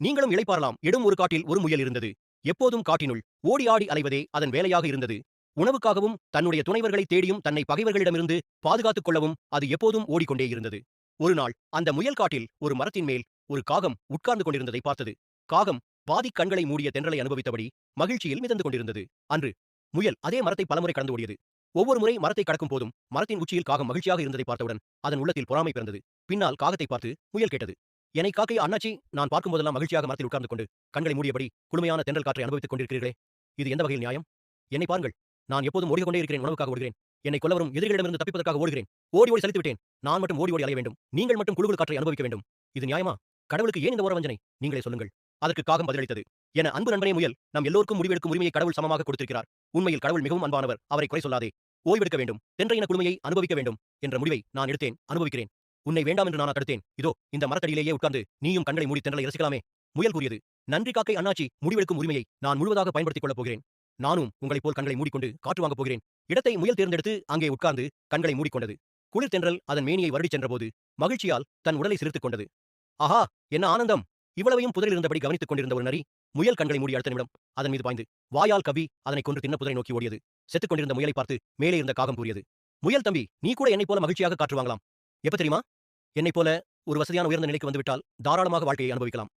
நீங்களும் இளைப்பாறலாம். எடும் ஒரு காட்டில் ஒரு முயல் இருந்தது. எப்போதும் காட்டினுள் ஓடி ஆடி அலைவதே அதன் வேலையாக இருந்தது. உணவுக்காகவும், தன்னுடைய துணைவர்களைத் தேடியும், தன்னை பகைவர்களிடமிருந்து பாதுகாத்துக் கொள்ளவும் அது எப்போதும் ஓடிக்கொண்டே இருந்தது. ஒரு நாள் அந்த முயல் காட்டில் ஒரு மரத்தின் மேல் ஒரு காகம் உட்கார்ந்து கொண்டிருந்ததை பார்த்தது. காகம் பாதிக் கண்களை மூடிய தென்றலை அனுபவித்தபடி மகிழ்ச்சியில் மிதந்து கொண்டிருந்தது. அன்று முயல் அதே மரத்தை பலமுறை கடந்து ஓடியது. ஒவ்வொரு முறை மரத்தை கடக்கும் போதும் மரத்தின் உச்சியில் காகம் மகிழ்ச்சியாக இருந்ததை பார்த்தவுடன் அதன் உள்ளத்தில் பொறாமை பிறந்தது. பின்னால் காகத்தை பார்த்து முயல் கேட்டது. என்னை காக்கை அண்ணாச்சி, நான் பார்க்கும் போதெல்லாம் மகிழ்ச்சியாக மரத்தில் உட்கார்ந்து கொண்டு கண்களை மூடியபடி குளுமையான தென்றல் காற்றை அனுபவித்துக் கொண்டிருக்கிறீர்களே, இது எந்த வகையில் நியாயம்? என்னை பாருங்கள், நான் எப்போதும் ஓடிக்கொண்டே இருக்கிறேன். உணவுக்காக ஓடுகிறேன். என்னை கொல்ல வரும் எதிரிகளிடமிருந்து தப்பிப்பதற்காக ஓடுகிறேன். ஓடி ஓடி சலித்து விட்டேன். நான் மட்டும் ஓடி ஓடி அலைய வேண்டும். நீங்கள் மட்டும் குளுகுளு காற்றை அனுபவிக்க வேண்டும். இது நியாயமா? கடவுளுக்கு ஏன் இந்த ஓர வஞ்சனை? நீங்களே சொல்லுங்கள். அதற்கு காகம் பதிலளித்தது. என அன்பு நண்பனே முயல், நம் எல்லோருக்கும் முடிவெடுக்கும் உரிமையை கடவுள் சமமாக கொடுத்திருக்கிறார். உண்மையில் கடவுள் மிகவும் அன்பானவர். அவரை குறை சொல்லாதே. ஓய்வெடுக்க வேண்டும். தென்றையின குளுமையை அனுபவிக்க வேண்டும் என்ற முடிவை நான் எடுத்தேன். அனுபவிக்கிறேன். உன்னை வேண்டாம் என்று நானா தடுத்தேன்? இதோ இந்த மரத்தடியிலேயே உட்கார்ந்து நீயும் கண்களை மூடி தென்றலை ரசிக்கலாமே. முயல் கூறியது. நன்றி காக்கை அண்ணாச்சி, முடிவெடுக்கும் உரிமையை நான் முழுவதாக பயன்படுத்திக் கொள்ளப் போகிறேன். நானும் உங்களைப் போல் கண்களை மூடிக்கொண்டு காற்று வாங்கப் போகிறேன். இடத்தை முயல் தேர்ந்தெடுத்து அங்கே உட்கார்ந்து கண்களை மூடிக்கொண்டது. குளிர் தென்றல் அதன் மேனியை வருடிச் சென்றபோது மகிழ்ச்சியால் தன் உடலை சிலிர்த்துக் கொண்டது. ஆஹா! என்ன ஆனந்தம்! இவ்வளவையும் புதரில் இருந்தபடி கவனித்துக் கொண்டிருந்த ஒரு நரி முயல் கண்களை மூடி அடுத்த நிமிடம் அதன் மீது பாய்ந்து வாயால் கவ்வி அதனைக் கொன்று தின்ன புதரை நோக்கி ஓடியது. செத்துக் கொண்டிருந்த முயலை பார்த்து மேலே இருந்த காகம் கூறியது. முயல் தம்பி, நீ கூட என்னைப் போல மகிழ்ச்சியாக காற்று வாங்கலாம். எப்ப தெரியுமா? என்னைப் போல ஒரு வசதியான உயர்ந்த நிலைக்கு வந்துவிட்டால் தாராளமாக வாழ்க்கையை அனுபவிக்கலாம்.